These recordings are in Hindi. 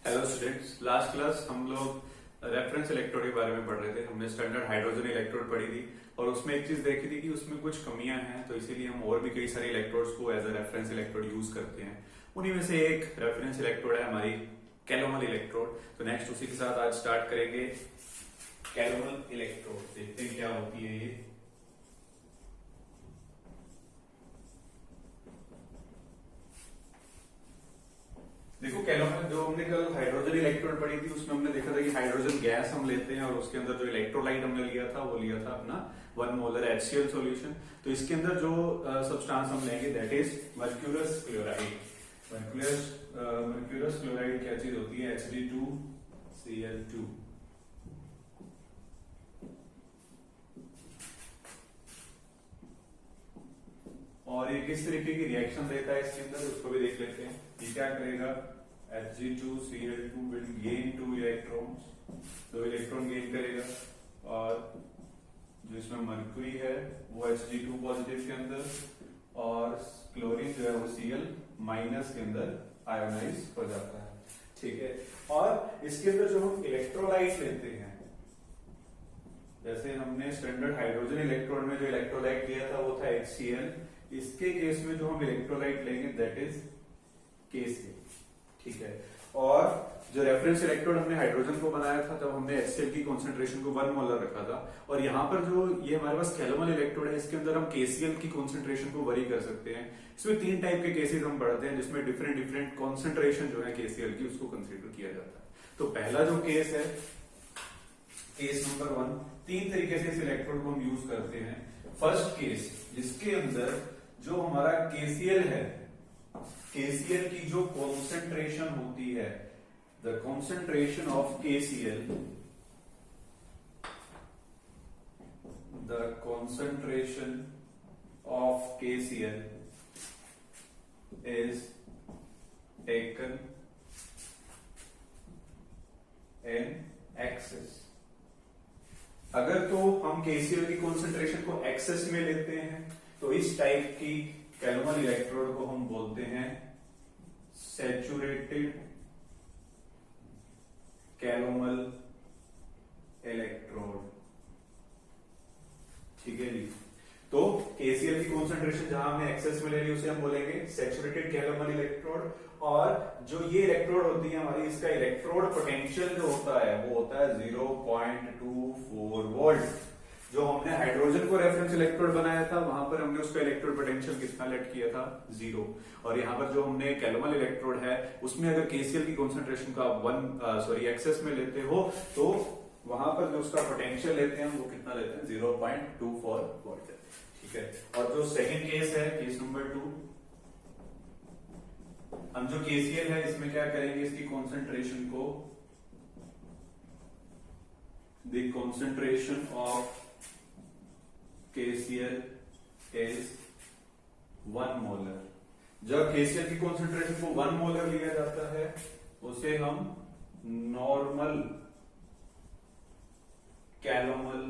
हेलो स्टूडेंट्स, लास्ट क्लास हम लोग रेफरेंस इलेक्ट्रोड के बारे में पढ़ रहे थे। हमने स्टैंडर्ड हाइड्रोजन इलेक्ट्रोड पढ़ी थी और उसमें एक चीज देखी थी कि उसमें कुछ कमियां हैं, तो इसीलिए हम और भी कई सारे इलेक्ट्रोड्स को as a reference electrode use करते हैं। उन्हीं में से एक रेफरेंस इलेक्ट्रोड है हमारी कैलोमल इलेक्ट्रोड। तो नेक्स्ट उसी के साथ आज स्टार्ट करेंगे कैलोमल इलेक्ट्रोड। देखते हैं क्या होती है ये। देखो, कैलोमल जो हमने कल हाइड्रोजन इलेक्ट्रोड पढ़ी थी उसमें हमने देखा था कि हाइड्रोजन गैस हम लेते हैं और उसके अंदर जो इलेक्ट्रोलाइट हमने लिया था वो लिया था अपना 1 मोलर HCl सॉल्यूशन। तो इसके अंदर जो सब्सटेंस हम लेंगे that is mercurous chloride. Mercurous chloride क्या चीज होती है? Hd2Cl2। और ये किस तरीके की रिएक्शन देता है इसके अंदर उसको भी देख लेते हैं। ये क्या करेगा? Hg2Cl2 will gain 2 electrons, 2 electron gain करेगा और जो इसमें मर्क्यूरी है वो Hg2 पॉजिटिव के अंदर और क्लोरीन जो है वो Cl माइनस के अंदर आयोनाइज हो जाता है। ठीक है, और इसके अंदर जो हम इलेक्ट्रोलाइट लेते हैं, जैसे हमने स्टैंडर्ड हाइड्रोजन इलेक्ट्रोड में जो इलेक्ट्रोलाइट लिया था वो था HCl। इसके केस में जो हम इलेक्ट्रोलाइट लेंगे दैट इज KCl। ठीक है, और जो रेफरेंस इलेक्ट्रोड हमने हाइड्रोजन को बनाया था तब हमने HCl की कॉन्सेंट्रेशन को 1 मोलर रखा था, और यहाँ पर जो ये हमारे पास कैलोमल इलेक्ट्रोड है इसके अंदर हम KCl की कॉन्सेंट्रेशन को वरी कर सकते हैं। इसमें 3 टाइप के केसेस हम पढ़ते हैं जिसमें डिफरेंट डिफरेंट कॉन्सेंट्रेशन जो है KCl की उसको कंसीडर किया जाता है। तो पहला जो केस है, केस नंबर 1, 3 तरीके से इस इलेक्ट्रोड को हम यूज करते हैं। फर्स्ट केस जिसके अंदर जो हमारा KCl है, KCl की जो कॉन्सेंट्रेशन होती है, the concentration of KCl, the concentration of KCl is taken in excess। अगर तो हम KCl की कॉन्सेंट्रेशन को एक्सेस में लेते हैं तो इस टाइप की कैलोमल इलेक्ट्रोड को हम बोलते हैं सैचुरेटेड कैलोमल इलेक्ट्रोड। ठीक है जी, तो KCl की कॉन्सेंट्रेशन जहां हमने एक्सेस में ले ली उसे हम बोलेंगे सैचुरेटेड कैलोमल इलेक्ट्रोड। और जो ये इलेक्ट्रोड होती है हमारी, इसका इलेक्ट्रोड पोटेंशियल जो होता है वो होता है 0.24 वोल्ट। जो हमने हाइड्रोजन को रेफरेंस इलेक्ट्रोड बनाया था वहां पर हमने उसका इलेक्ट्रोड पोटेंशियल कितना लेट किया था? 0। और यहाँ पर जो हमने कैलोमल इलेक्ट्रोड है उसमें अगर KCl की कॉन्सेंट्रेशन को आप एक्सेस में लेते हो तो वहां पर जो उसका पोटेंशियल लेते हैं वो कितना लेते हैं? 0.24 वोल्ट। ठीक है, और जो सेकेंड केस है, केस नंबर 2, हम जो KCl है इसमें क्या करेंगे? इसकी कॉन्सेंट्रेशन को, the concentration of KCl is 1 molar. जब KCl की कॉन्सेंट्रेशन को 1 मोलर लिया जाता है उसे हम नॉर्मल कैलोमल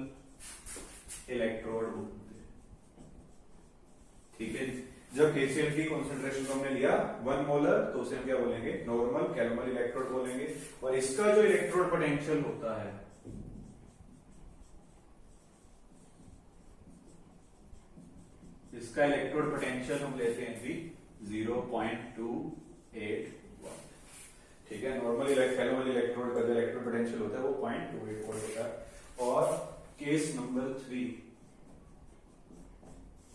इलेक्ट्रोड बोलते हैं। ठीक है, जब KCl की कॉन्सेंट्रेशन को हमने लिया 1 मोलर तो उसे हम क्या बोलेंगे? नॉर्मल कैलोमल इलेक्ट्रोड बोलेंगे। और इसका जो इलेक्ट्रोड पोटेंशियल होता है, इसका इलेक्ट्रोड पोटेंशियल हम लेते हैं जी 0.28 वोल्ट। ठीक है, नॉर्मल कैलोमल इलेक्ट्रोड का जो इलेक्ट्रोड पोटेंशियल होता है वो 0.28 वोल्ट होता है। और केस नंबर 3,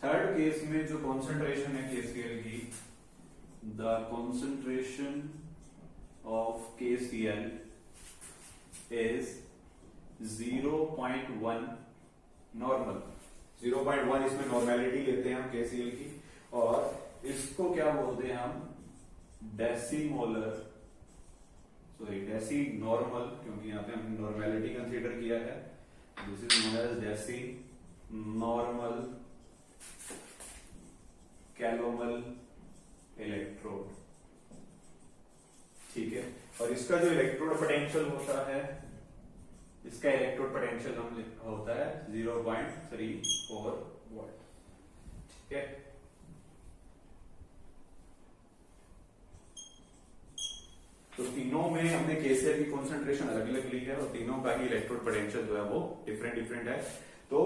थर्ड केस में जो कॉन्सेंट्रेशन है KCl की, the concentration of KCl is 0.1 normal. 0.1 इसमें नॉर्मेलिटी लेते हैं हम KCl की, और इसको क्या बोलते हैं हम? डेसीमोलर, डेसी नॉर्मल, क्योंकि यहां पे हमने नॉर्मेलिटी कंसीडर किया है। This is known as deci normal calomel electrode. ठीक है, और इसका जो इलेक्ट्रोड पोटेंशियल होता है, इसका इलेक्ट्रोड पोटेंशियल हम होता है 0.34 वोल्ट। ठीक है, तो तीनों में हमने केसीएल की कॉन्सेंट्रेशन अलग अलग ली है और तीनों का ही इलेक्ट्रोड पोटेंशियल जो है वो डिफरेंट डिफरेंट है। तो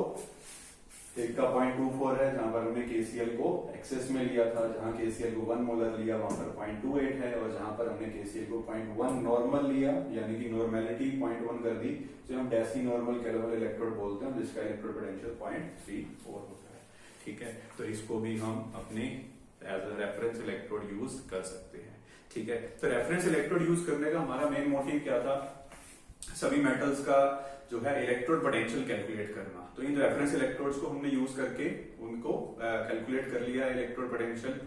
एक का 0.24 है जहां पर हमने केसीएल को एक्सेस में लिया था, जहां केसीएल को 1 मोलर लिया वहां पर 0.28 है, और जहां पर हमने केसीएल को 0.1 नॉर्मल लिया यानी कि नॉर्मेलिटी 0.1 कर दी, जो हम डेसी नॉर्मल कैलोरी इलेक्ट्रोड बोलते हैं, जिसका इलेक्ट्रोड पोटेंशियल 0.34 होता है। ठीक है, तो इसको भी हम अपने as a reference electrode use कर सकते हैं। ठीक है, तो रेफरेंस इलेक्ट्रोड यूज करने का हमारा मेन मोटिव क्या था, सभी मेटल्स का जो है इलेक्ट्रोड पोटेंशियल कैलकुलेट करना। तो इन रेफरेंस इलेक्ट्रोड्स को हमने यूज करके उनको कैलकुलेट कर लिया इलेक्ट्रोड पोटेंशियल,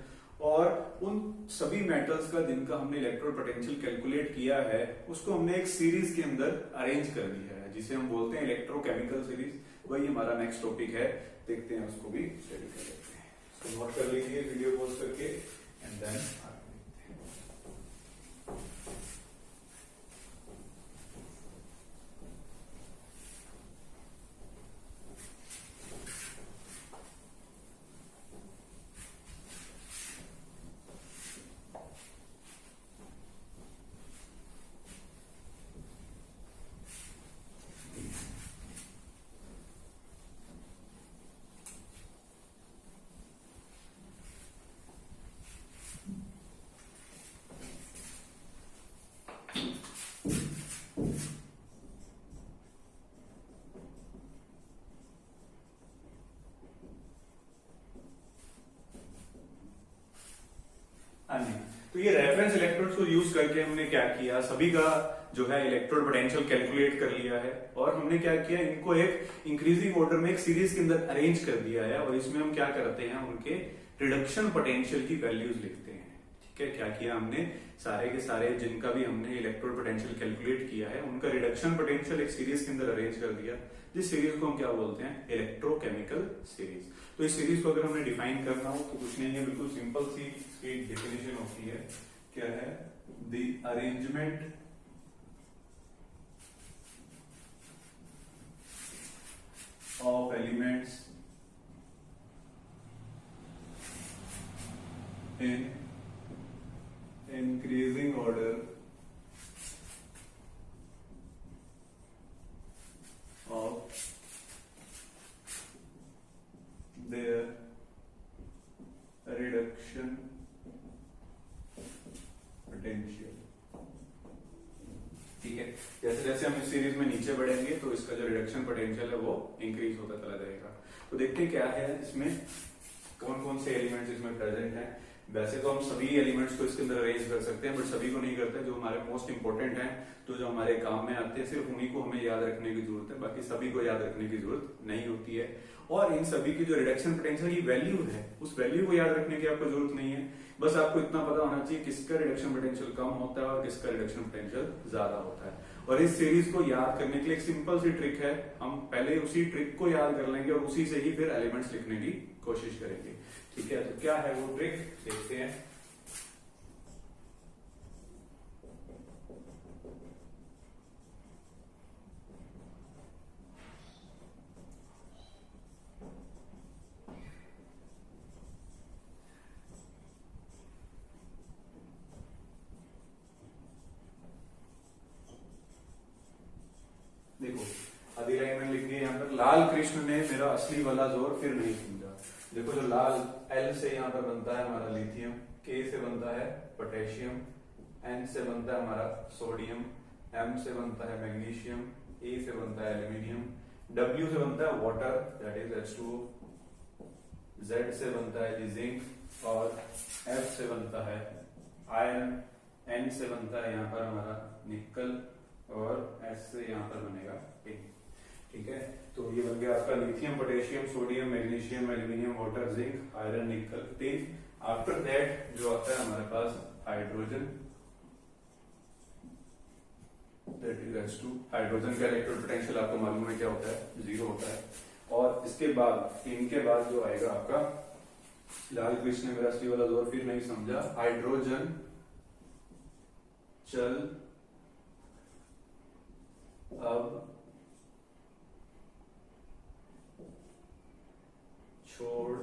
और उन सभी मेटल्स का जिनका हमने इलेक्ट्रोड पोटेंशियल कैलकुलेट किया है उसको हमने एक सीरीज के अंदर अरेंज कर दिया है, जिसे हम बोलते हैं इलेक्ट्रोकेमिकल सीरीज। वही हमारा नेक्स्ट टॉपिक है, देखते हैं उसको भी स्टडी कर लेते हैं। तो नोट कर लीजिए वीडियो पॉज करके एंड देन तो ये रेफरेंस इलेक्ट्रोड्स को यूज करके हमने क्या किया, सभी का जो है इलेक्ट्रोड पोटेंशियल कैलकुलेट कर लिया है, और हमने क्या किया, इनको एक इंक्रीजिंग ऑर्डर में एक सीरीज के अंदर अरेंज कर दिया है, और इसमें हम क्या करते हैं, उनके रिडक्शन पोटेंशियल की वैल्यूज लिखते हैं। ठीक है, क्या किया हमने, सारे के सारे जिनका भी हमने इलेक्ट्रोड पोटेंशियल कैलकुलेट किया है उनका रिडक्शन पोटेंशियल एक सीरीज के अंदर अरेंज कर दिया, जिस सीरीज को हम क्या बोलते हैं, इलेक्ट्रोकेमिकल सीरीज। तो इस सीरीज को अगर हमने डिफाइन करना हो तो कुछ नहीं है, बिल्कुल सिंपल सी इसकी डेफिनेशन होती है, क्या है, the arrangement of elements in increasing order of their reduction potential। ठीक है, जैसे जैसे हम इस सीरीज में नीचे बढ़ेंगे तो इसका जो रिडक्शन पोटेंशियल है वो इंक्रीज होता चला जाएगा। तो देखते हैं क्या है इसमें, कौन कौन से एलिमेंट्स इसमें प्रेजेंट हैं। वैसे तो हम सभी एलिमेंट्स को इसके अंदर अरेंज कर सकते हैं, बट सभी को नहीं करते, जो हमारे मोस्ट इंपोर्टेंट हैं, तो जो हमारे काम में आते हैं, सिर्फ उन्हीं को हमें याद रखने की जरूरत है, बाकी सभी को याद रखने की जरूरत नहीं होती है। और इन सभी की जो रिडक्शन पोटेंशियल की वैल्यू है, उस वैल्यू को याद रखने की आपको जरूरत नहीं है, बस आपको इतना पता होना चाहिए किसका रिडक्शन पोटेंशियल कम होता है और किसका रिडक्शन पोटेंशियल ज्यादा होता है। और इस सीरीज को याद करने के लिए एक सिंपल सी ट्रिक है, हम पहले उसी ट्रिक को याद कर लेंगे और उसी से ही फिर एलिमेंट्स लिखने की कोशिश करेंगे। ठीक है, तो क्या है वो ट्रिक, देखते हैं। देखो आधी लाइन में लिख दिया यहाँ पर, लाल कृष्ण ने मेरा असली वाला जोर फिर नहीं समझा। देखो जो लाल, एल से यहाँ पर बनता है हमारा लिथियम, के से बनता है पोटेशियम, एन से बनता है हमारा सोडियम, एम से बनता है मैग्नीशियम, ए से बनता है एल्यूमिनियम, डब्ल्यू से बनता है water that is H2O, Z से बनता है जिंक, और एफ से बनता है आयरन, एन से बनता है यहाँ पर हमारा निकल, और एस से यहाँ पर बनेगा टिन। ठीक है, तो ये बन गया आपका lithium, potassium, sodium, magnesium, aluminium, water, zinc, iron, nickel, tin. After that जो आता है हमारे पास hydrogen, that is H2। Hydrogen का इलेक्ट्रोड पोटेंशियल आपको मालूम है क्या होता है, 0 होता है। और इसके बाद, इनके बाद जो आएगा आपका, लाल कृष्ण ने मेरा असली वाला जोर फिर नहीं समझा, हाइड्रोजन चल अब छोड़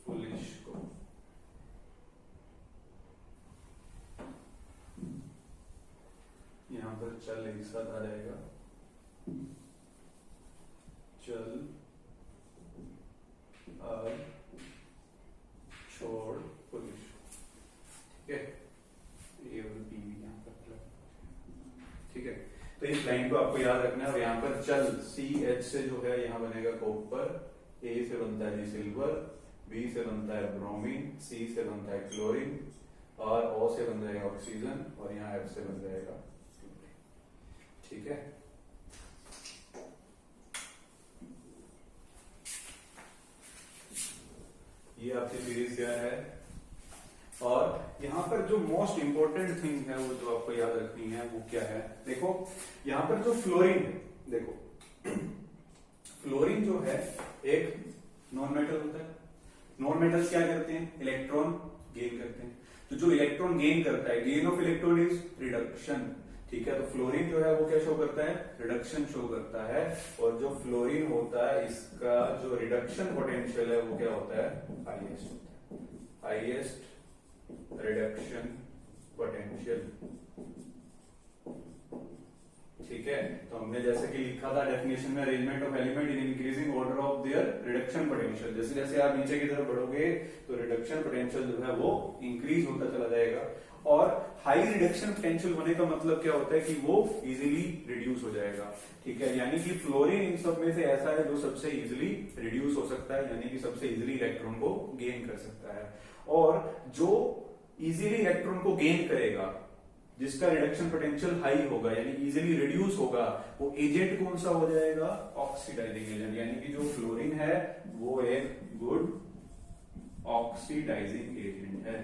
फुलिश को। एक साथ आ जाएगा, चल अब छोड़ पुलिस। ठीक है, ये पीवी यहाँ पर, ठीक है। तो इस लाइन को आपको याद रखना है। और यहाँ पर चल CH से जो है यहाँ बनेगा कॉपर, A से बनता है जी सिल्वर, B से बनता है ब्रोमीन, C से बनता है क्लोरीन, और O से बन जाएगा ऑक्सीजन, और यहाँ F से बन जाएगा क्लोरीन। ठीक है, ये आपकी सीरीज क्या है। और यहाँ पर जो मोस्ट इंपॉर्टेंट थिंग है वो जो आपको याद रखनी है वो क्या है, देखो यहाँ पर जो फ्लोरीन है, देखो फ्लोरीन जो है एक नॉन मेटल होता है। नॉन मेटल्स क्या करते हैं, इलेक्ट्रॉन गेन करते हैं। तो जो इलेक्ट्रॉन गेन करता है, gain of electron is reduction. ठीक है, तो फ्लोरीन जो है वो क्या शो करता है, रिडक्शन शो करता है। और जो फ्लोरीन होता है इसका जो रिडक्शन पोटेंशियल है वो क्या होता है, हाईएस्ट होता है, हाईएस्ट रिडक्शन पोटेंशियल। ठीक है, तो हमने जैसे कि लिखा था डेफिनेशन में, arrangement of element in increasing order of their reduction potential. जैसे जैसे आप नीचे की तरफ बढ़ोगे तो रिडक्शन पोटेंशियल जो है वो इंक्रीज होता चला जाएगा। और हाई रिडक्शन पोटेंशियल होने का मतलब क्या होता है कि वो इजीली रिड्यूस हो जाएगा। ठीक है, यानी कि फ्लोरीन इन सब में से ऐसा है जो सबसे इजीली रिड्यूस हो सकता है, यानी कि सबसे इजीली इलेक्ट्रॉन को गेन कर सकता है। और जो इजीली इलेक्ट्रॉन को गेन करेगा, जिसका रिडक्शन पोटेंशियल हाई होगा यानी इजीली रिड्यूस होगा, वो एजेंट कौन सा हो जाएगा, ऑक्सीडाइजिंग एजेंट। यानी कि जो फ्लोरीन है वो एक गुड ऑक्सीडाइजिंग एजेंट है।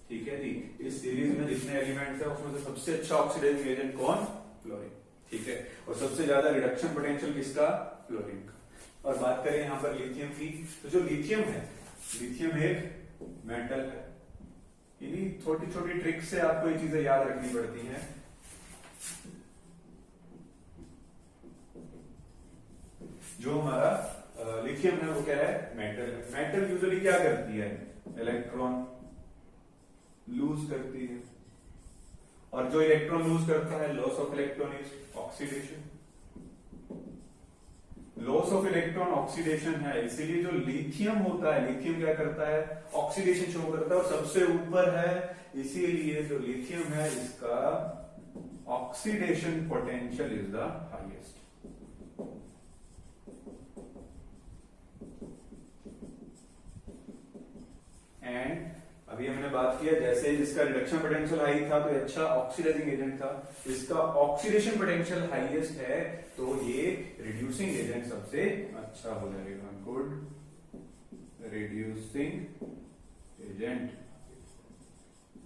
ठीक है जी, इस सीरीज में जितने एलिमेंट्स है उसमें से सबसे अच्छा ऑक्सीडाइजिंग एजेंट कौन, फ्लोरीन। ठीक है, और सबसे ज्यादा रिडक्शन पोटेंशियल किसका, फ्लोरीन का। और बात करें यहाँ पर लिथियम की, तो जो लिथियम है, लिथियम एक मेटल है। इन्हीं छोटी छोटी ट्रिक से आपको ये चीजें याद रखनी पड़ती हैं। जो हमारा लिथियम है वो क्या है, मेटल है। मेटल यूजुअली क्या करती है, इलेक्ट्रॉन लूज करती है। और जो इलेक्ट्रॉन लूज करता है, loss of electron is oxidation. Loss of electron oxidation है, इसीलिए जो लिथियम होता है, लिथियम क्या करता है, ऑक्सीडेशन शो करता है और सबसे ऊपर है। इसीलिए जो लिथियम है इसका oxidation potential is the highest. And अभी हमने बात किया जैसे जिसका रिडक्शन पोटेंशियल हाई था तो अच्छा ऑक्सीडाइजिंग एजेंट था, इसका ऑक्सीडेशन पोटेंशियल हाईएस्ट है तो ये रिड्यूसिंग एजेंट सबसे अच्छा हो जाएगा, गुड रिड्यूसिंग एजेंट।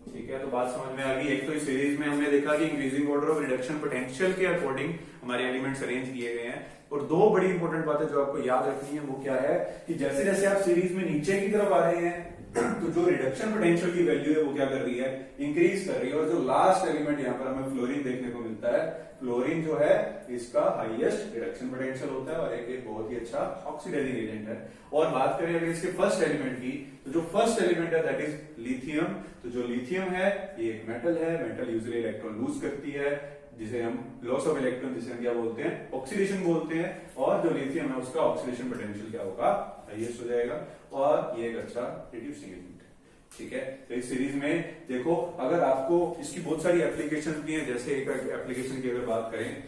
ठीक है, तो बात समझ में आ गई। एक तो इस सीरीज में हमने देखा कि increasing order of reduction potential के अकॉर्डिंग हमारे एलिमेंट्स अरेंज किए गए हैं। और दो बड़ी इंपॉर्टेंट बातें जो आपको याद रखनी है वो क्या है कि जैसे जैसे आप सीरीज में नीचे की तरफ आ रहे हैं तो जो रिडक्शन पोटेंशियल की वैल्यू है वो क्या कर रही है, इंक्रीज कर रही है। और जो लास्ट एलिमेंट यहाँ पर हमें फ्लोरीन देखने को मिलता है, फ्लोरीन जो है इसका हाईएस्ट रिडक्शन पोटेंशियल होता है और एक बहुत ही अच्छा ऑक्सीडाइजिंग एजेंट है। और बात करें अगर इसके फर्स्ट एलिमेंट की, तो जो फर्स्ट एलिमेंट है दैट इज लिथियम। तो जो लिथियम है ये एक मेटल है, मेटल यूजुअली इलेक्ट्रॉन लूज करती है, जिसे हम लॉस ऑफ इलेक्ट्रॉन, जिसे हम क्या बोलते हैं, ऑक्सीडेशन बोलते हैं। और जो लिथियम है उसका ऑक्सीडेशन पोटेंशियल क्या होगा, हाईएस्ट हो जाएगा और ये एक अच्छा रिड्यूसिंग एजेंट है। ठीक है, तो इस सीरीज में देखो अगर आपको इसकी बहुत सारी एप्लीकेशन भी हैं, जैसे एक एप्लीकेशन की अगर बात करें,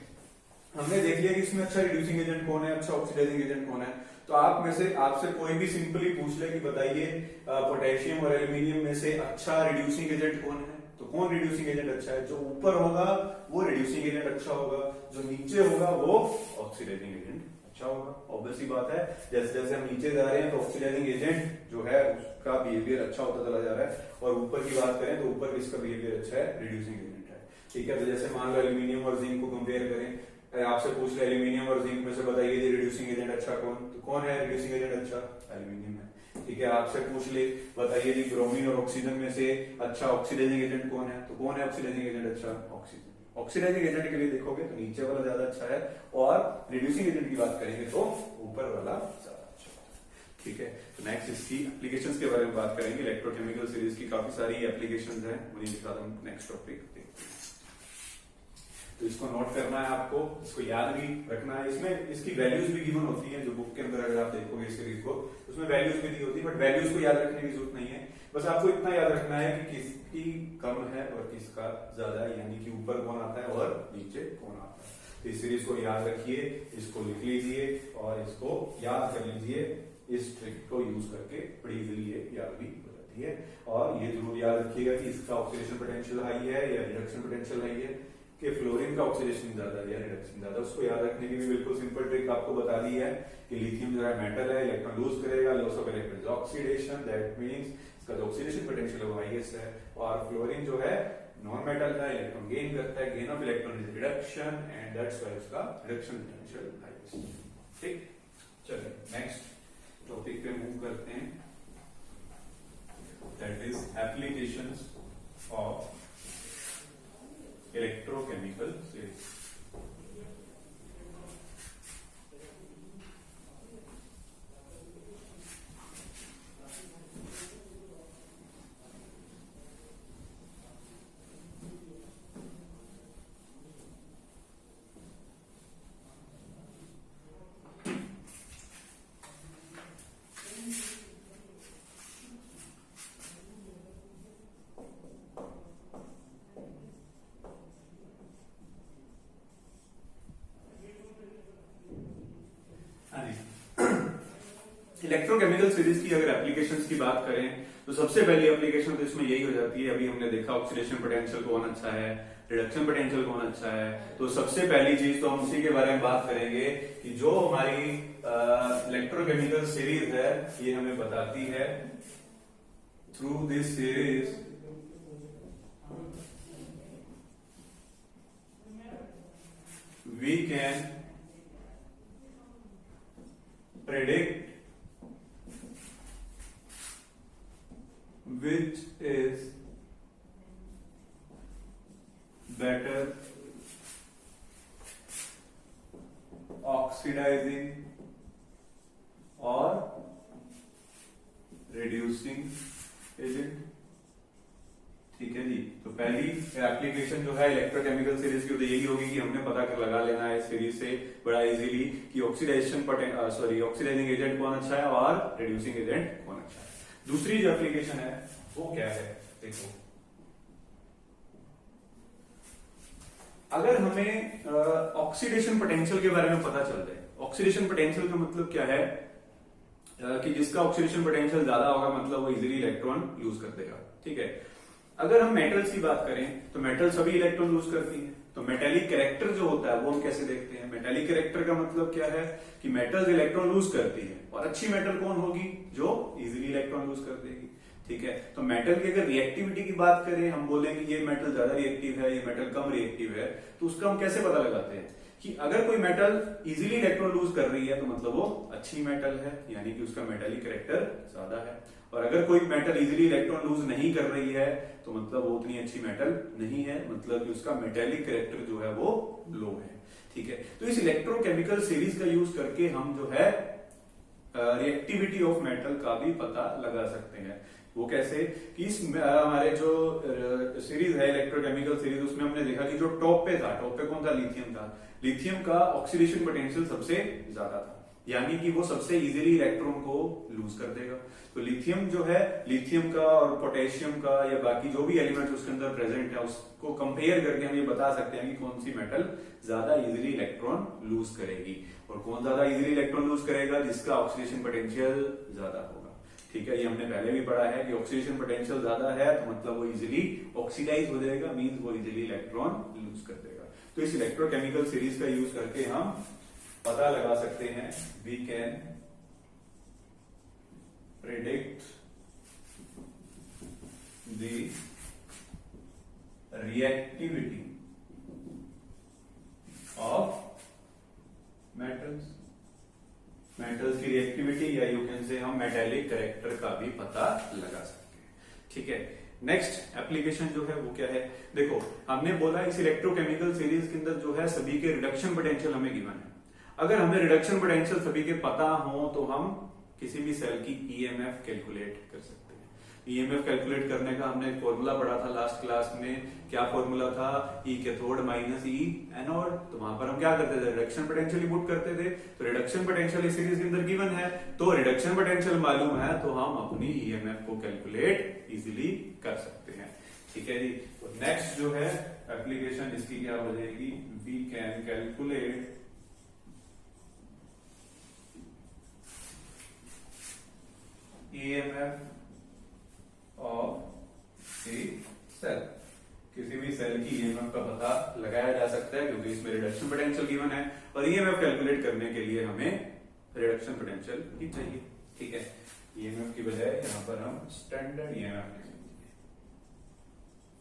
हमने देख लिया कि इसमें अच्छा रिड्यूसिंग एजेंट कौन है, अच्छा ऑक्सीडाइजिंग एजेंट कौन है। तो आप में से आपसे कोई भी सिंपली पूछ ले कि बताइए पोटेशियम और एल्यूमिनियम में से अच्छा रिड्यूसिंग एजेंट कौन है, तो कौन रिड्यूसिंग एजेंट अच्छा है, जो ऊपर होगा वो रिड्यूसिंग एजेंट अच्छा होगा, जो नीचे होगा वो ऑक्सीडाइजिंग एजेंट अच्छा होगा। ऑब्वियस सी बात है, जैसे जैसे हम नीचे जा रहे हैं तो ऑक्सीडाइजिंग एजेंट जो है उसका बिहेवियर अच्छा होता चला जा रहा है। और ऊपर की बात करें तो ऊपर किसका बिहेवियर अच्छा है, रिड्यूसिंग एजेंट है। ठीक है, तो जैसे मान लो एल्यूमिनियम और जिंक को कंपेयर करें, आपसे पूछ ले एल्यूमिनियम और जिंक में से बताइए जी रिड्यूसिंग एजेंट अच्छा कौन, तो कौन है रिड्यूसिंग एजेंट अच्छा, एल्यूमिनियम है। ठीक है, आपसे पूछ ले बताइए जी ब्रोमीन और ऑक्सीजन में से अच्छा ऑक्सीडाइजिंग एजेंट कौन है, तो कौन है ऑक्सीडाइजिंग एजेंट अच्छा, ऑक्सीजन। ऑक्सीडाइजिंग एजेंट के लिए देखोगे तो नीचे वाला ज्यादा अच्छा है और रिड्यूसिंग एजेंट की बात करेंगे तो ऊपर वाला ज्यादा अच्छा है। ठीक है, तो नेक्स्ट इसकी एप्लीकेशंस के बारे में बात करेंगे। इलेक्ट्रोकेमिकल सीरीज की काफी सारी एप्लीकेशंस हैं, उन्हीं के साथ हम नेक्स्ट टॉपिक देखते हैं। तो इसको नोट करना है आपको, इसको याद भी रखना है। इसमें इसकी वैल्यूज भी गिवन होती है, जो बुक के अंदर अगर आप देखोगे सीरीज को उसमें वैल्यूज भी दी होती है, बट वैल्यूज को याद रखने की जरूरत नहीं है। बस आपको इतना याद रखना है कि किसकी कम है और किसका ज्यादा है, यानी कि ऊपर कौन आता है और नीचे कौन आता है। तो इस सीरीज को याद रखिए, इसको लिख लीजिए और इसको याद कर लीजिए। इस ट्रिक को यूज करके बड़ी इजीली ये याद भी हो जाती है। और ये जरूर याद रखिएगा कि इसका ऑक्सीडेशन पोटेंशियल हाई है या रिडक्शन पोटेंशियल हाई है, कि फ्लोरीन का ऑक्सीडेशन ज्यादा है या रिडक्शन ज्यादा। उसको याद रखने की भी बिल्कुल सिंपल ट्रिक आपको बता दी है कि लिथियम जो है मेटल है, इलेक्ट्रॉन लूज करेगा, loss of electron oxidation, that means इसका जो ऑक्सीडेशन पोटेंशियल है वो हाईएस्ट है। और फ्लोरीन जो है नॉन मेटल है, इलेक्ट्रॉन गेन करता है, gain of electron is reduction and that's why उसका रिडक्शन पोटेंशियल हाईएस्ट। ठीक, चलिए नेक्स्ट टॉपिक पे मूव करते हैं, that is applications of electrochemical series. Electrochemical series की अगर एप्लीकेशंस की बात करें तो सबसे पहली एप्लीकेशन तो इसमें यही हो जाती है, अभी हमने देखा ऑक्सीडेशन पोटेंशियल कौन अच्छा है, रिडक्शन पोटेंशियल कौन अच्छा है। तो सबसे पहली चीज तो हम उसी के बारे में बात करेंगे कि जो हमारी इलेक्ट्रोकेमिकल सीरीज है ये हमें बताती है through this series we can predict which is better oxidizing or reducing agent। ठीक है जी, तो पहली एप्लीकेशन जो है इलेक्ट्रोकेमिकल सीरीज की तो यही होगी कि हमने पता कर लगा लेना है सीरीज से बड़ा इजीली कि ऑक्सीडाइजिंग एजेंट कौन अच्छा है और रिड्यूसिंग एजेंट कौन अच्छा है। दूसरी जो एप्लीकेशन है वो क्या है, देखो अगर हमें ऑक्सीडेशन पोटेंशियल के बारे में पता चल जाए, ऑक्सीडेशन पोटेंशियल का मतलब क्या है कि जिसका ऑक्सीडेशन पोटेंशियल ज्यादा होगा मतलब वो इजीली इलेक्ट्रॉन लूज कर देगा। ठीक है, अगर हम मेटल्स की बात करें तो मेटल सभी इलेक्ट्रॉन लूज करती है। तो मेटेलिक कैरेक्टर जो होता है वो हम कैसे देखते हैं, मेटेलिक कैरेक्टर का मतलब क्या है कि मेटल्स इलेक्ट्रॉन लूज करती है और अच्छी मेटल कौन होगी जो इजीली इलेक्ट्रॉन लूज कर देगी। ठीक है, तो मेटल की अगर रिएक्टिविटी की बात करें, हम बोलेंगे ये मेटल ज्यादा रिएक्टिव है, ये मेटल कम रिएक्टिव है, तो उसका हम कैसे पता लगाते हैं कि अगर कोई मेटल इजीली इलेक्ट्रॉन लूज कर रही है तो मतलब वो अच्छी मेटल है, यानी कि उसका मेटेलिक कैरेक्टर ज्यादा है। और अगर कोई मेटल इजीली इलेक्ट्रॉन लूज नहीं कर रही है तो मतलब वो उतनी अच्छी मेटल नहीं है, मतलब कि उसका मेटेलिक कैरेक्टर जो है वो लो है। ठीक है, तो इस इलेक्ट्रोकेमिकल सीरीज का यूज करके हम जो है रिएक्टिविटी ऑफ मेटल का भी पता लगा सकते हैं। वो कैसे कि इस हमारे जो सीरीज है इलेक्ट्रोकेमिकल सीरीज उसमें हमने देखा कि जो टॉप पे था, टॉप पे कौन था, लिथियम था। लिथियम का ऑक्सीडेशन पोटेंशियल सबसे ज्यादा था, यानी कि वो सबसे इजीली इलेक्ट्रॉन को लूज कर देगा। तो लिथियम जो है, लिथियम का और पोटेशियम का या बाकी जो भी एलिमेंट्स उसके अंदर प्रेजेंट है उसको कंपेयर करके हम ये बता सकते हैं कि कौन सी मेटल ज्यादा इजीली इलेक्ट्रॉन लूज करेगी और कौन ज्यादा इजीली इलेक्ट्रॉन लूज करेगा जिसका ऑक्सीडेशन पोटेंशियल ज्यादा होगा। ठीक है, ये हमने पहले भी पढ़ा है कि ऑक्सीडेशन पोटेंशियल ज्यादा है तो मतलब वो इजीली ऑक्सीडाइज हो जाएगा, मींस वो इजीली इलेक्ट्रॉन लूज कर देगा। तो इस इलेक्ट्रोकेमिकल सीरीज का यूज करके हम पता लगा सकते हैं, we can predict the reactivity of metals, metals की रिएक्टिविटी या यू कैन से हम मेटेलिक कैरेक्टर का भी पता लगा सकते हैं। ठीक है, नेक्स्ट एप्लीकेशन जो है वो क्या है, देखो हमने बोला इस इलेक्ट्रोकेमिकल सीरीज के अंदर जो है सभी के रिडक्शन पोटेंशियल हमें गिवन है। अगर हमें रिडक्शन पोटेंशियल सभी के पता हो तो हम किसी भी सेल की ईएमएफ कैलकुलेट कर सकते हैं। ईएमएफ कैलकुलेट करने का हमने एक फॉर्मूला पढ़ा था लास्ट क्लास में। क्या फॉर्मूला था? ई कैथोड माइनस ई एनोड। तो वहां पर हम क्या करते थे? रिडक्शन पोटेंशियल पुट करते थे। तो रिडक्शन पोटेंशियल इस सीरीज के अंदर गिवन है, तो रिडक्शन पोटेंशियल मालूम है तो हम अपनी ईएमएफ को कैलकुलेट इजीली कर सकते हैं। ठीक है जी। तो नेक्स्ट जो है एप्लीकेशन इसकी क्या हो जाएगी? We can calculate EMF of a cell. किसी भी सेल की ईएमएफ का पता लगाया जा सकता है क्योंकि इसमें रिडक्शन पोटेंशियल गिवन है, और ईएमएफ कैलकुलेट करने के लिए हमें रिडक्शन पोटेंशियल ही चाहिए। ठीक है, ईएमएफ की बजाय यहां पर हम स्टैंडर्ड ईएमएफ लिखेंगे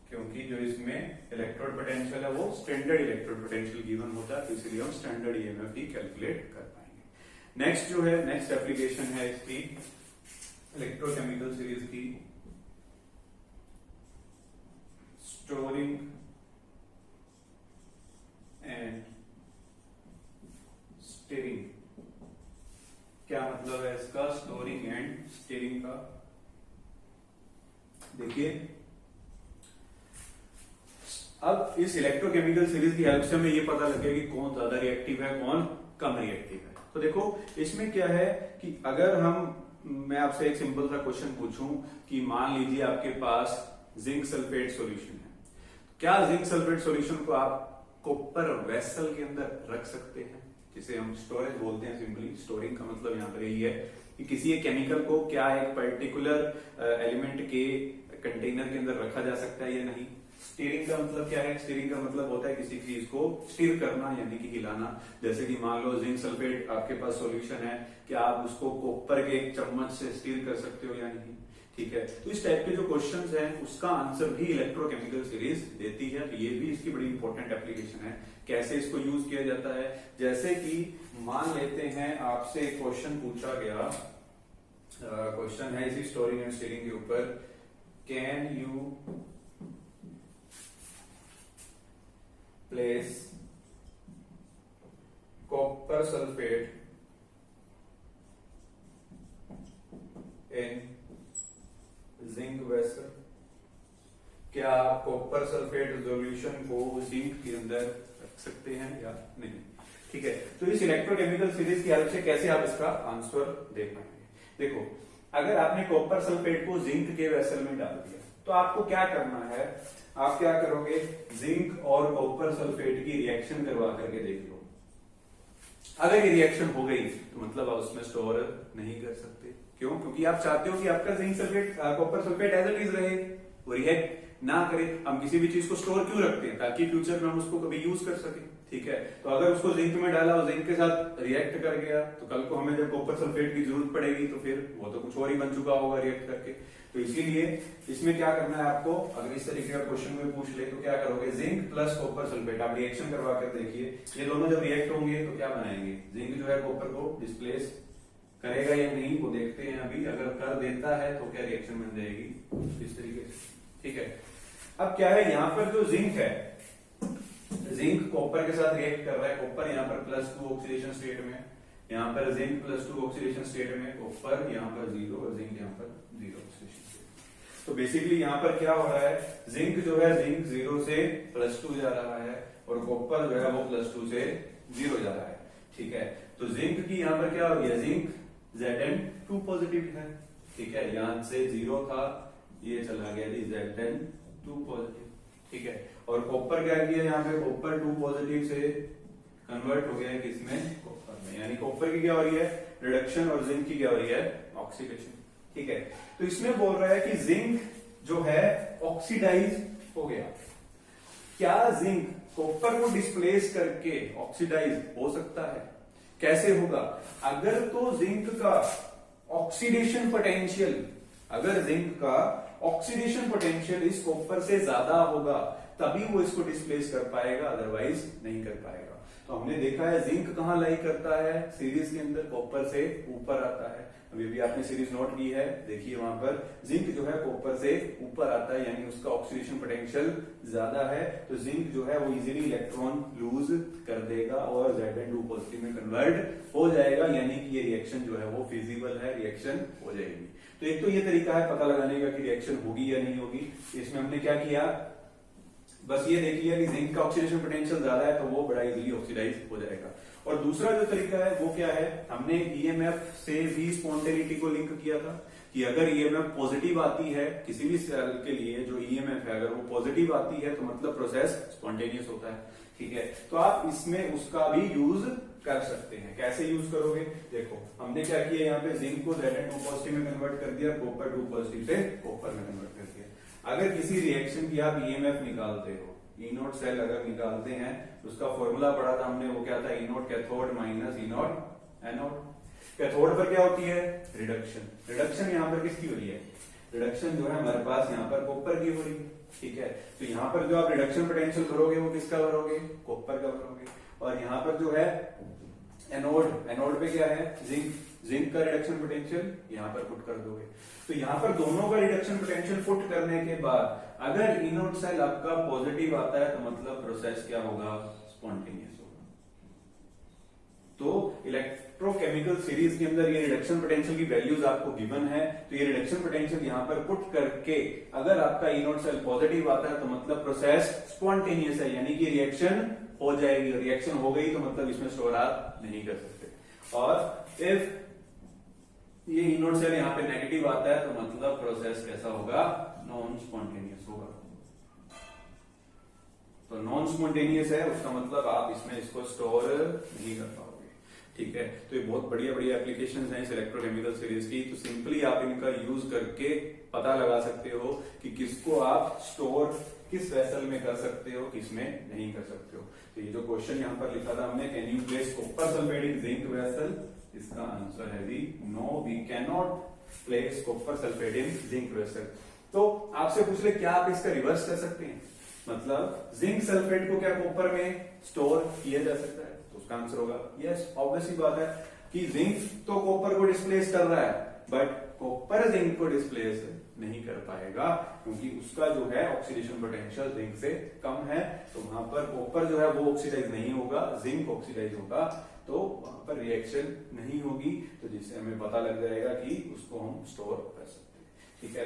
क्योंकि जो इसमें इलेक्ट्रोड पोटेंशियल है वो स्टैंडर्ड इलेक्ट्रोड पोटेंशियल गिवन होता है, तो इसलिए हम स्टैंडर्ड ईएमएफ ही कैलकुलेट कर पाएंगे। नेक्स्ट जो है, नेक्स्ट एप्लीकेशन है इसकी इलेक्ट्रोकेमिकल सीरीज की, स्टोरिंग एंड स्टीयरिंग। क्या मतलब है इसका? स्टोरिंग एंड स्टीयरिंग का देखिए, अब इस इलेक्ट्रोकेमिकल सीरीज की हेल्प से हमें ये पता लगेगा कि कौन ज्यादा रिएक्टिव है, कौन कम रिएक्टिव है। तो देखो इसमें क्या है कि अगर मैं आपसे एक सिंपल सा क्वेश्चन पूछूं कि मान लीजिए आपके पास जिंक सल्फेट सॉल्यूशन है, क्या जिंक सल्फेट सॉल्यूशन को आप कॉपर वेसल के अंदर रख सकते हैं, जिसे हम स्टोरेज बोलते हैं सिंपली। स्टोरिंग का मतलब यहाँ पर यही है कि किसी एक केमिकल को क्या एक पर्टिकुलर एलिमेंट के कंटेनर के अंदर रखा जा सकता है या नहीं। स्टीयरिंग का मतलब क्या है? स्टीयरिंग का मतलब होता है किसी चीज को स्टीयर करना यानी कि हिलाना। जैसे कि मान लो जिंक सल्फेट आपके पास सॉल्यूशन है, क्या आप उसको कॉपर के एक चम्मच से स्टीयर कर सकते हो या नहीं? ठीक है, तो इस टाइप के जो क्वेश्चंस हैं उसका आंसर भी इलेक्ट्रोकेमिकल सीरीज देती है। तो ये भी इसकी बड़ी इंपॉर्टेंट एप्लीकेशन है। कैसे इसको यूज किया जाता है? जैसे कि मान लेते हैं आपसे एक क्वेश्चन पूछा गया, क्वेश्चन है इसी स्टोरिंग एंड स्टीयरिंग के ऊपर, can you place copper sulphate in zinc vessel. क्या आप कॉपर सल्फेट सॉल्यूशन को जिंक के अंदर रख सकते हैं या नहीं? ठीक है, तो इस इलेक्ट्रोकेमिकल सीरीज की हेल्प से कैसे आप इसका आंसर दे पाएंगे? देखो, अगर आपने कॉपर सल्फेट को जिंक के वेसल में डाल दिया तो आपको क्या करना है? आप क्या करोगे? जिंक और कॉपर सल्फेट की रिएक्शन करवा करके देख लो। अगर ये रिएक्शन हो गई तो मतलब आप उसमें स्टोर नहीं कर सकते। क्यों? क्योंकि आप चाहते हो कि आपका zinc sulphate copper sulphate as it is रहे, वो रिएक्ट ना करे। हम किसी भी चीज को स्टोर क्यों रखते हैं? ताकि फ्यूचर में हम उसको कभी यूज कर सके। ठीक है, तो अगर उसको जिंक में डाला और जिंक के साथ रिएक्ट कर गया तो कल को हमें जब कॉपर सल्फेट की जरूरत पड़ेगी तो फिर वो तो कुछ और ही बन चुका होगा रिएक्ट करके। तो इसीलिए इसमें क्या करना है आपको? अगर इस तरीके का क्वेश्चन में पूछ ले तो क्या करोगे? जिंक प्लस कॉपर सल्फेट आप रिएक्शन करवा कर देखिए, ये दोनों जब रिएक्ट होंगे तो क्या बनाएंगे? जिंक जो है कॉपर को डिस्प्लेस करेगा या नहीं वो देखते हैं अभी। अगर कर देता है तो क्या रिएक्शन बन जाएगी इस तरीके से। ठीक है, अब क्या है, यहाँ पर जो जिंक है, जिंक कॉपर के साथ रिएक्ट कर रहा है। कॉपर यहाँ पर +2 ऑक्सीडेशन स्टेट में, यहाँ पर जिंक +2 ऑक्सीडेशन स्टेट में, कॉपर यहाँ पर 0 और जिंक यहाँ पर 0 ऑक्सीडेशन स्टेट। तो बेसिकली यहाँ पर क्या हो रहा है? जिंक जो है, जिंक 0 से +2 जा रहा है और कॉपर जो है वो +2 से 0 जा रहा है। ठीक है, तो जिंक की यहाँ पर क्या हो गया? जिंक Zn2 पॉजिटिव है। ठीक है, यहां से 0 था, ये चला गया जी Zn2 पॉजिटिव। ठीक है, और कॉपर क्या किया? यहाँ पे कॉपर 2 पॉजिटिव से कन्वर्ट हो गया है किसमें? कॉपर में। यानी कॉपर की क्या हो रही है? रिडक्शन, और जिंक की क्या हो रही है? ऑक्सीडेशन। ठीक है, तो इसमें बोल रहा है कि जिंक जो है ऑक्सीडाइज हो गया। क्या जिंक कॉपर को डिस्प्लेस करके ऑक्सीडाइज हो सकता है? कैसे होगा? अगर तो जिंक का ऑक्सीडेशन पोटेंशियल, अगर जिंक का ऑक्सीडेशन पोटेंशियल इस कॉपर से ज्यादा होगा तभी वो इसको डिस्प्लेस कर पाएगा, अदरवाइज नहीं कर पाएगा। तो हमने देखा है जिंक कहाँ लाई करता है सीरीज के अंदर, कॉपर से ऊपर आता है। अभी भी आपने सीरीज नोट की है, देखिए वहां पर जिंक जो है कॉपर से ऊपर आता है, यानी उसका ऑक्सीडेशन पोटेंशियल ज्यादा है, तो जिंक जो है वो इजीली इलेक्ट्रॉन लूज कर देगा और Zn2 पॉजिटिव में कन्वर्ट हो जाएगा, यानी कि ये रिएक्शन जो है वो फिजिबल है, रिएक्शन हो जाएगी। तो एक तो ये तरीका है पता लगाने का कि रिएक्शन होगी या नहीं होगी। इसमें हमने क्या किया, बस ये देख लिया कि जिंक का ऑक्सीडेशन पोटेंशियल ज्यादा है तो वो बड़ा इजीली ऑक्सीडाइज हो जाएगा। और दूसरा जो तरीका है वो क्या है, हमने ईएमएफ से भी स्पॉन्टेनिटी को लिंक किया था कि अगर ईएमएफ पॉजिटिव आती है किसी भी सेल के लिए, जो ईएमएफ है अगर वो पॉजिटिव आती है तो मतलब प्रोसेस स्पॉन्टेनियस होता है, ठीक है। तो आप इसमें उसका भी यूज कर सकते हैं। कैसे यूज करोगे, देखो हमने क्या किया, यहाँ पे जिंक को Zn2 पॉजिटिव में कन्वर्ट कर दिया, कॉपर 2 पॉजिटिव से कॉपर में कन्वर्ट कर दिया। अगर किसी रिएक्शन की आप ईएमएफ निकालते हो, ई नोट सेल अगर निकालते हैं, उसका फॉर्मूला पढ़ा था हमने, वो क्या था, ई नोट कैथोड माइनस ई नोट एनोड। कैथोड पर क्या होती है, रिडक्शन। रिडक्शन यहाँ पर किसकी हो रही है, रिडक्शन जो है हमारे पास यहाँ पर कॉपर की हो रही है, ठीक है। तो यहाँ पर जो आप रिडक्शन पोटेंशियल भरोगे वो किसका भरोगे, कॉपर का भरोगे। और यहाँ पर जो है एनोड, एनोड पे क्या है, जिंक, जिंक का रिडक्शन पोटेंशियल यहाँ पर पुट कर दोगे। तो यहाँ पर दोनों का रिडक्शन पोटेंशियल पुट करने के बाद अगर इनोड सेल आपका पॉजिटिव आता है तो मतलब प्रोसेस क्या होगा, स्पॉन्टेनियस होगा। तो इलेक्ट्रोकेमिकल सीरीज के अंदर ये रिडक्शन पोटेंशियल की वैल्यूज आपको गिवन है, तो ये रिडक्शन पोटेंशियल यहाँ पर पुट करके अगर आपका इनोड सेल पॉजिटिव आता है तो मतलब प्रोसेस स्पॉन्टेनियस है, यानी कि रिएक्शन हो जाएगी। रिएक्शन हो गई तो मतलब इसमें स्टोर आप नहीं कर सकते। और इफ ये इनोड सेल यहाँ पे नेगेटिव आता है तो मतलब प्रोसेस कैसा होगा, नॉन स्पॉन्टेनियस होगा। तो नॉन स्पॉन्टेनियस है उसका मतलब आप इसमें इसको स्टोर नहीं कर पाओगे, ठीक है। तो ये बहुत बढ़िया बढ़िया एप्लीकेशंस हैं इस इलेक्ट्रोकेमिकल सीरीज की। तो सिंपली आप इनका यूज करके पता लगा सकते हो कि किसको आप स्टोर किस वेसल में कर सकते हो, किसमें नहीं कर सकते हो। तो ये जो क्वेश्चन यहाँ पर लिखा था हमने, can you place copper sulphate in zinc vessel, इसका आंसर है जी no, we can not place copper sulphate in zinc vessel. तो आपसे पूछ ले क्या आप इसका रिवर्स कर सकते हैं, मतलब जिंक सल्फेट को क्या कॉपर में स्टोर किया जा सकता है, तो उसका आंसर होगा यस। ऑब्वियस ही बात है कि जिंक तो कॉपर को डिस्प्लेस कर रहा है, बट कॉपर जिंक को डिस्प्लेस नहीं कर पाएगा क्योंकि उसका जो है ऑक्सीडेशन पोटेंशियल जिंक से कम है। तो वहां पर कॉपर जो है वो ऑक्सीडाइज नहीं होगा, जिंक ऑक्सीडाइज होगा, तो वहां पर रिएक्शन नहीं होगी। तो जिससे हमें पता लग जाएगा कि उसको हम स्टोर कर सकते हैं।